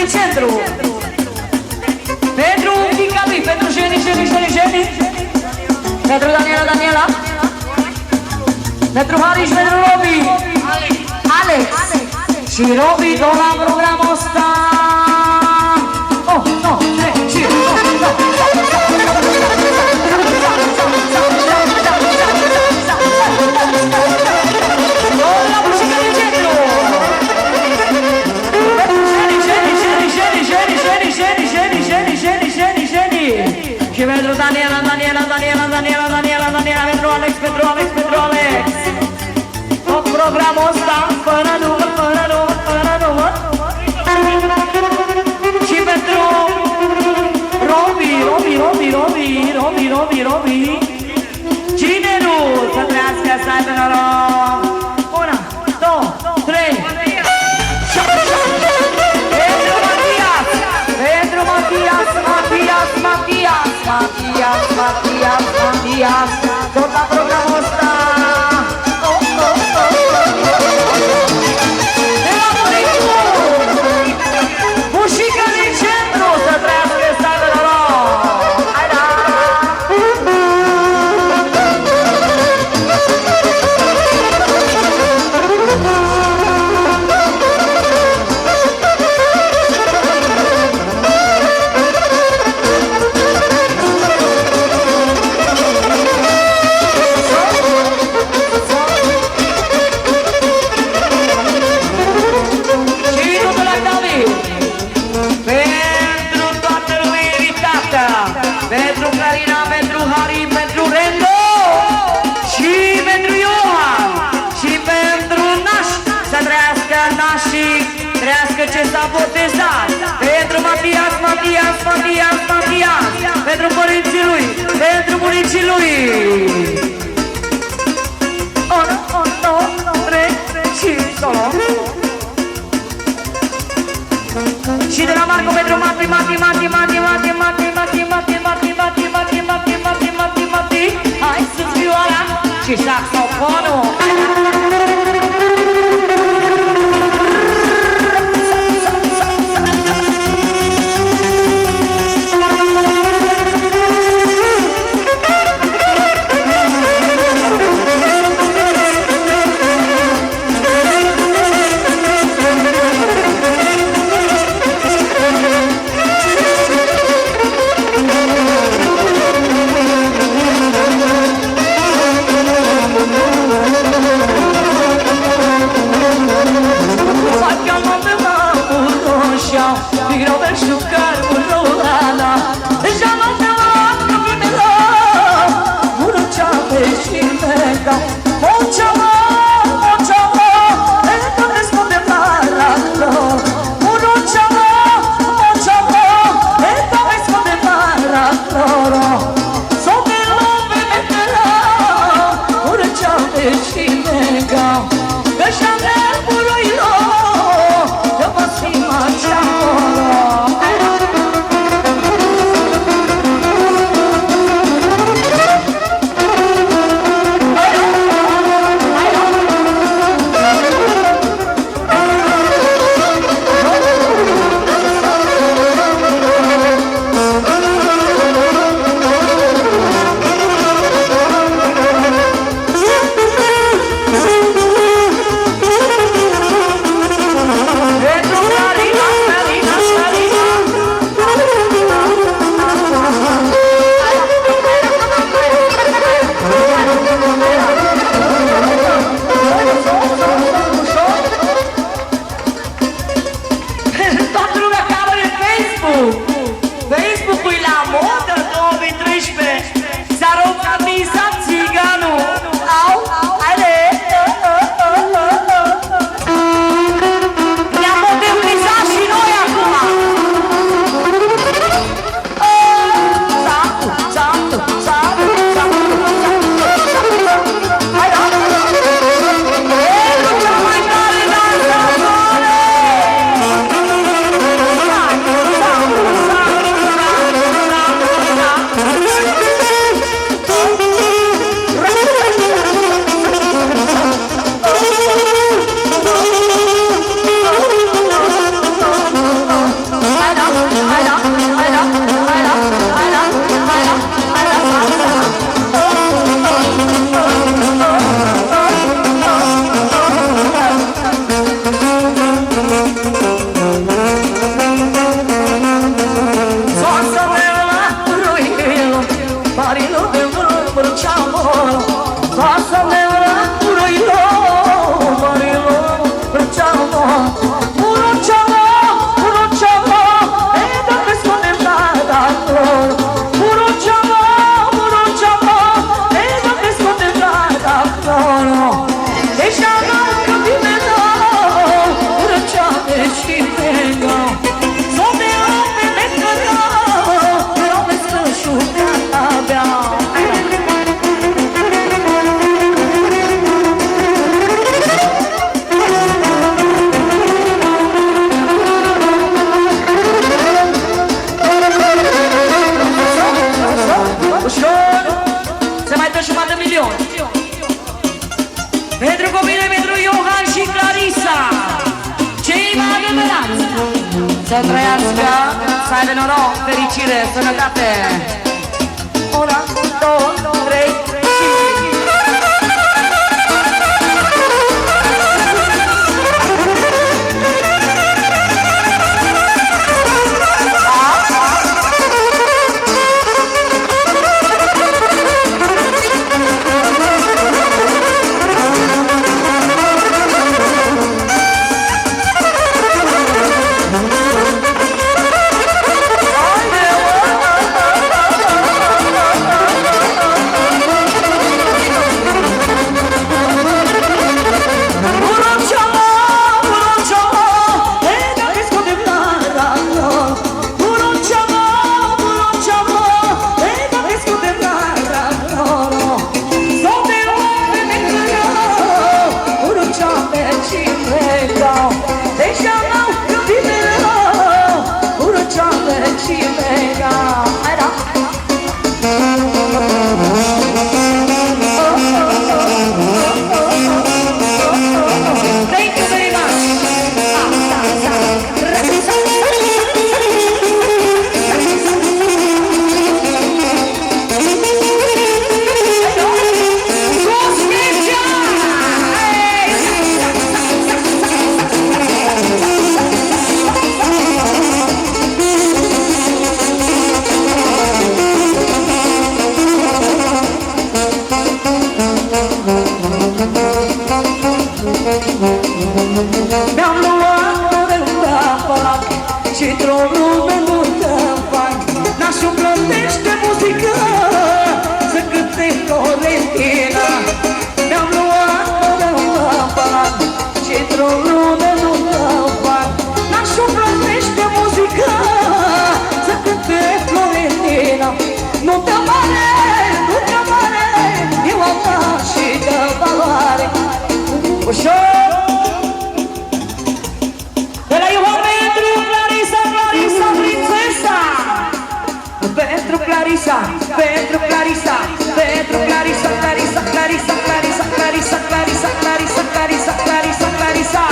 din centru. Pentru fiica lui, pentru Jenny. Pentru Daniela. Pentru Hariș, pentru Robi. Alex. Și Robi, tot la programul ăsta. Oh, no, 3, 5, și pentru Daniela, pentru Alex. Tot programul ăsta, fără număr. Și pentru Robi. Cine nu să trăiască să aibă noroc? 1, 2, 3. Pentru Matias, tot la programul ăsta. De la Bunicu, Bușica din centru, să trăiască să aibă noroc. Hai da! Pentru Carina, pentru Hari, pentru Rendo și pentru Iohan și pentru Naș, să trăiască nașii, trăiască ce s-a botezat. Pentru Matias, pentru părinții lui, pentru bunicii lui. 1, 2, 3 și solo. Și de la Marco pentru Mati. Hai sus vioara și saxofonul. milion. Pentru copile, pentru Iohan și Clarisa, cei mai adevărați, să trăiască, să aibă noroc, fericire, sănătate. Una, două, trei, mi-am luat de la palat și tronul de multă bani. Nașul plătește muzică să cânte Florentina. Mi-am luat de la palat și tronul de multă bani. Nașul plătește muzică să cânte Florentina. Nu te mare, nu te mare, eu am dat și de valoare. Ușor! Pentru Clarisa, pentru Clarisa, pentru Clarisa, Clarisa, Clarisa, Clarisa, Clarisa, Clarisa, Clarisa, Clarisa, Clarisa, Clarisa.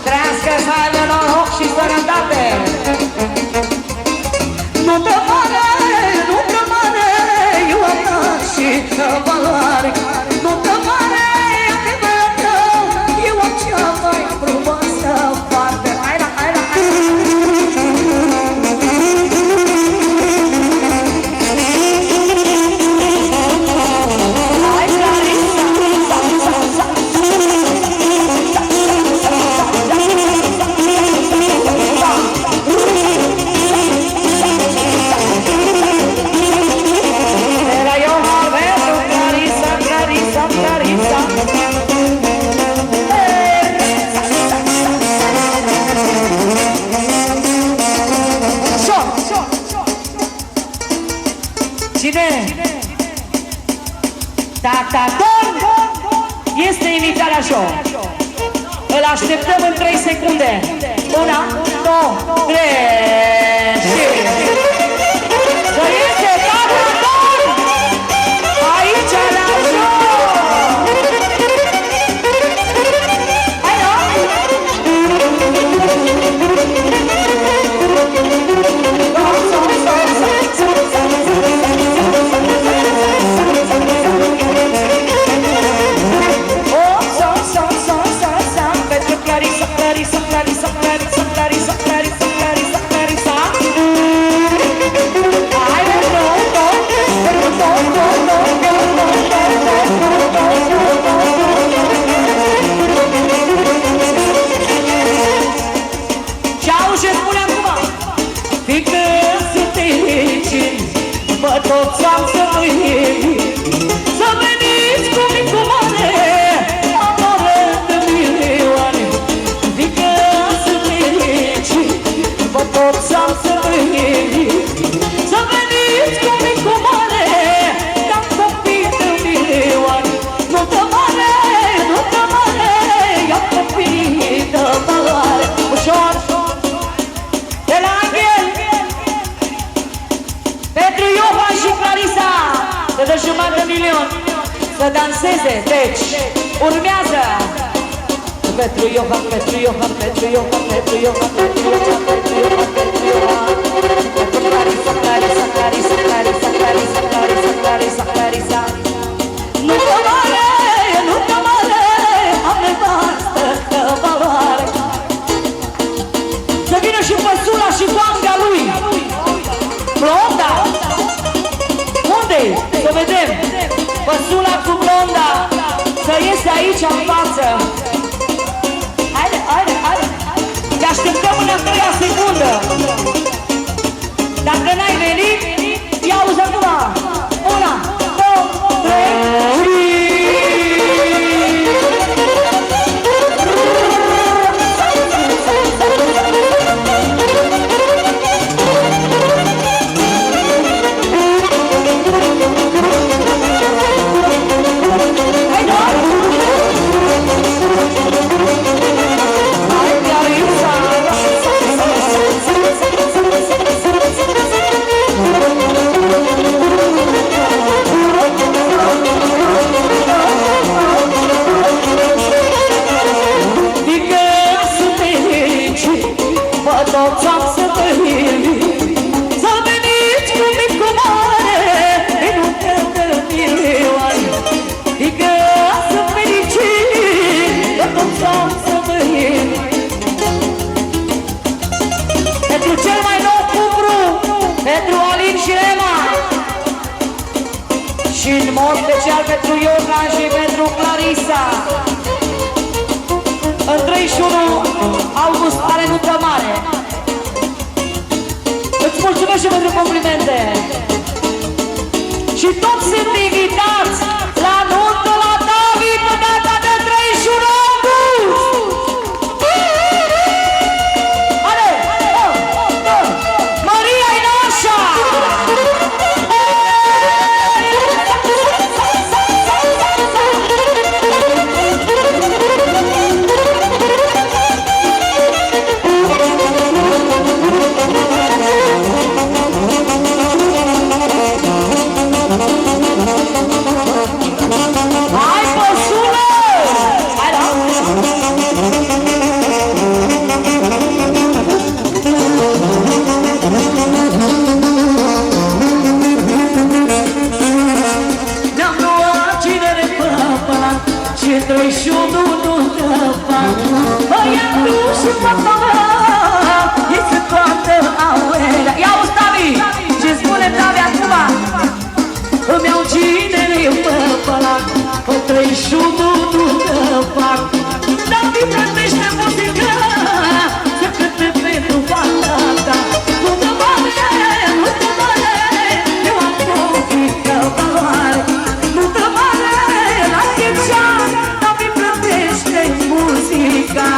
Trească să aibă noroc și sănătate. Nu te mare, nu te mare, eu am dat și valoare. Nu te mare, adevărată, eu am cea mai frumoasă parte. Hai la, hai la, hai la. Cine? Tataton este invitat la show. Îl așteptăm în 3 secunde. 1, 2, 3 și... Să iese Tataton aici la show! Hai, nu? Clarisa, Clarisa, Clarisa, Clarisa, Clarisa, Clarisa, Clarisa, Clarisa. Ai, no, no, no, no, no, no, ce auzi ce spune acum? Fică să te cini, mă toți am să mâini, să veniți cu micul mare, amore de milioane. Fică să te cini, mă toți am să mâini, să veniți cu micul mare, ca-n copii de milioane. Nu te mare, nu te mare, ia copii de valoare. Ușor, de la Angel, pentru Iohan și Clarisa, să dă jumătate de milion. să danseze. Deci, urmează pentru Iohan, pentru Iohan, pentru Iohan, pentru Iohan, pentru Iohan, pentru Iohan, pentru Iohan, pentru Clarisa, Clarisa, Clarisa, Clarisa, Clarisa, Clarisa, Clarisa, Clarisa. Nu te mare, nu te mare, am nevastă că valoare. Să vină și păsula și doamna lui. Blonda! Unde-i? Să vedem! Păsula cu blonda să iese aici în față. Haide, haide, haide! Te așteptăm în a 3-a secundă. Dacă n-ai venit, ia-uzi acum! 1, 2, 3, și în mod special pentru Iohan și pentru Clarisa. În 31 august are nuntă mare. Îți mulțumesc și pentru complimente. Și toți sunt invitați la nuntă la David pe data de 31 august. Ale! Maria e nașa! Muzica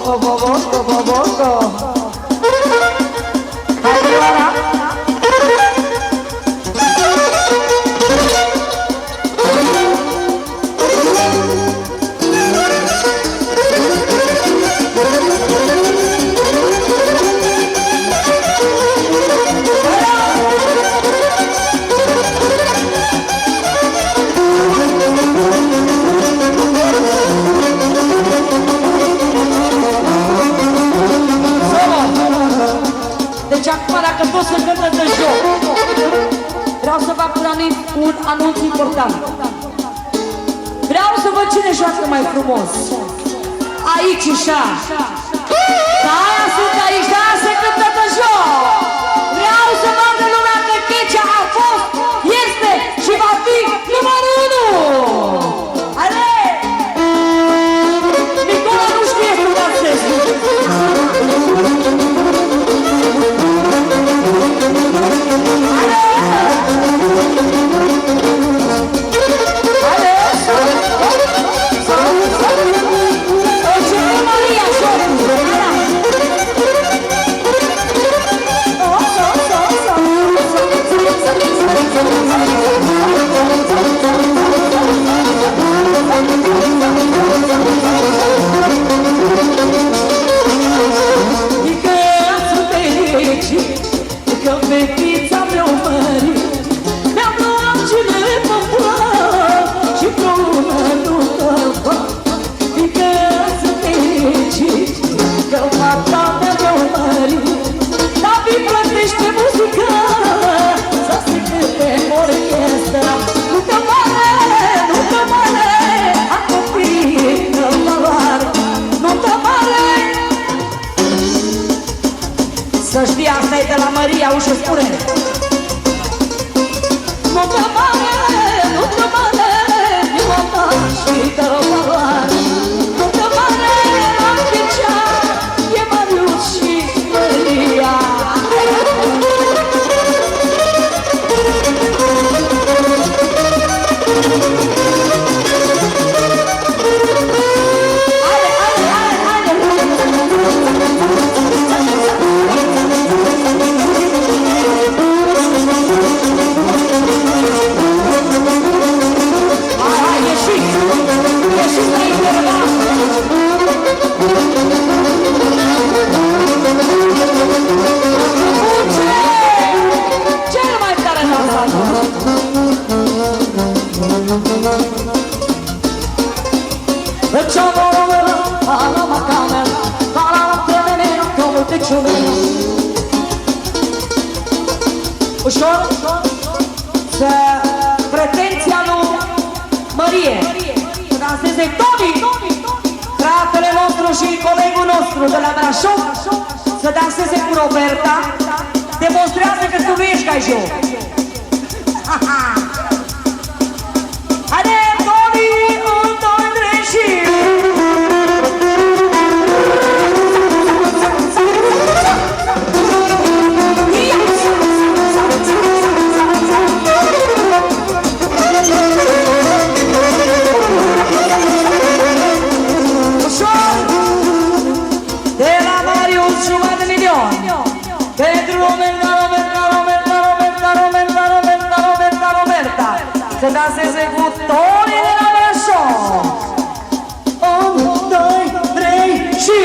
Bobo. Hai, deci acum dacă tot să cântă de joc, vreau să fac un anunț important. Vreau să văd cine joacă mai frumos. Aici așa. Da, aia sunt aici, da, se cântă de joc. Vreau să vadă lumea că Checea a fost, este și va fi numărul 1. Ale! Nicola nu știe să dansezi. Să știi, asta e de la Maria, ușă spune. Nu te mare, nu te mare, Ioana și Tăvălare. Nu te mare, la Checea, e Marius și Maria. Ușor, să pretenția lui Marie să danseze Toni, fratele nostru și colegul nostru de la Brașov, să danseze cu Roberta, demonstrează că tu nu ești ca eu. Haide, Toni, 1, 2, 3 și... Să danseze cu Toni de la Brașov. 1, 2, 3 și...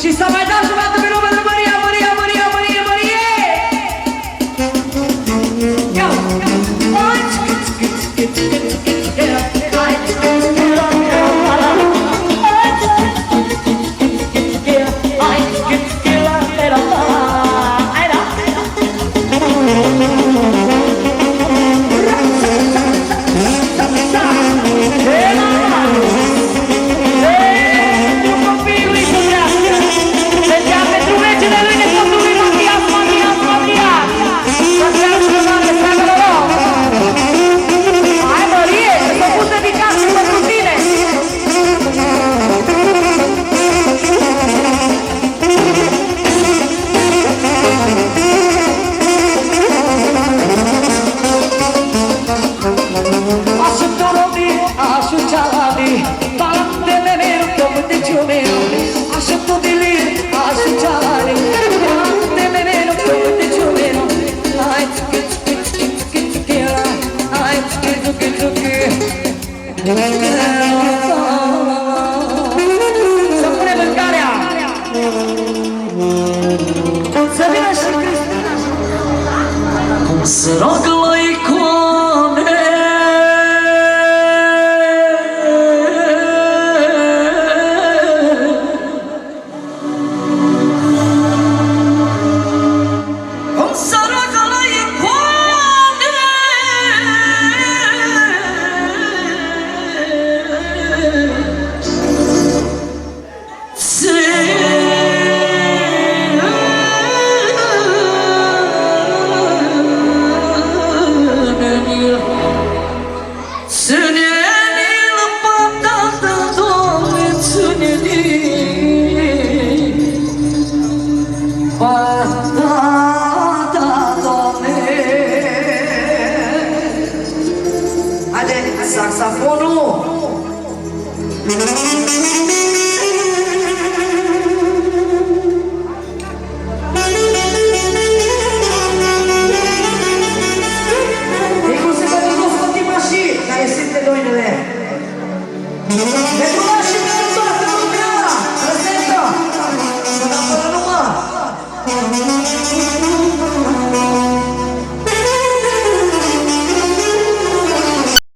Și să mai dați jumătate pe nume de Maria, Maria, Maria, Maria, Maria! Ia! Să punem mâncarea! Să vină și Cristina! Cum se roagă la icoane, cum se roagă la icoane, Haide, saxofonul! E cum se vede, nu scotim mașini, care simte doinele.